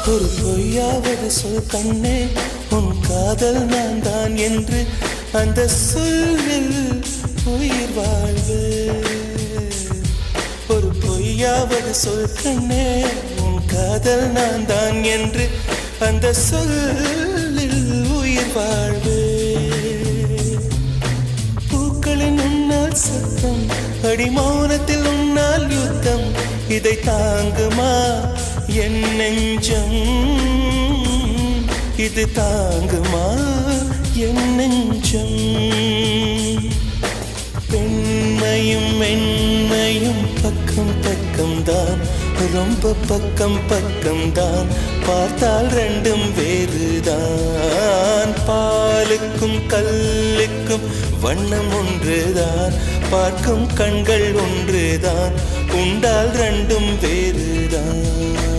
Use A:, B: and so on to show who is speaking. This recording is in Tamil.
A: ஒரு பொய்யாவது சொல் கண்ணே, உன் காதல் நான் தான் என்று அந்த சொல்லில் உயிர் வாழ்வு. ஒரு பொய்யாவது சொல் கண்ணே, உன் காதல் நான் தான் என்று அந்த சொல்லில் உயிர் வாழ்வு. பூக்களின் உன்னால் சத்தம், அடி மௌனத்தில் உன்னால் யுத்தம், இதை தாங்குமா என் நெஞ்சம், இது தாங்குமா என் நெஞ்சம். பெண்மையும் மென்மையும் பக்கம் பக்கம்தான், ரொம்ப பக்கம் பக்கம்தான், பார்த்தால் ரெண்டும் வேறுதான். பாலுக்கும் கல்லுக்கும் வண்ணம் ஒன்றுதான், பார்க்கும் கண்கள் ஒன்றுதான், உண்டால் ரெண்டும் வேறுதான்.